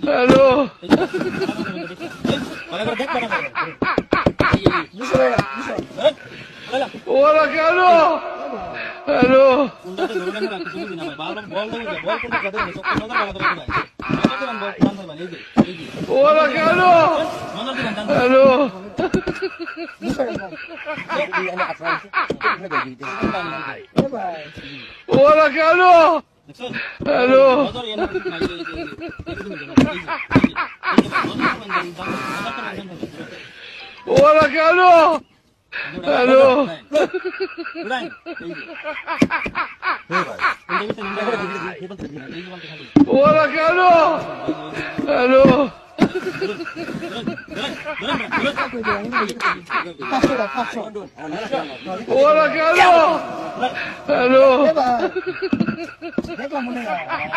hello ওরা কেন hello ওরা কেন হ্যালো ওরা কেন হ্যালো ওরা কেন হ্যালো ওরা কেন হ্যালো ওরা কেন হ্যালো দেখলাম মনে হয়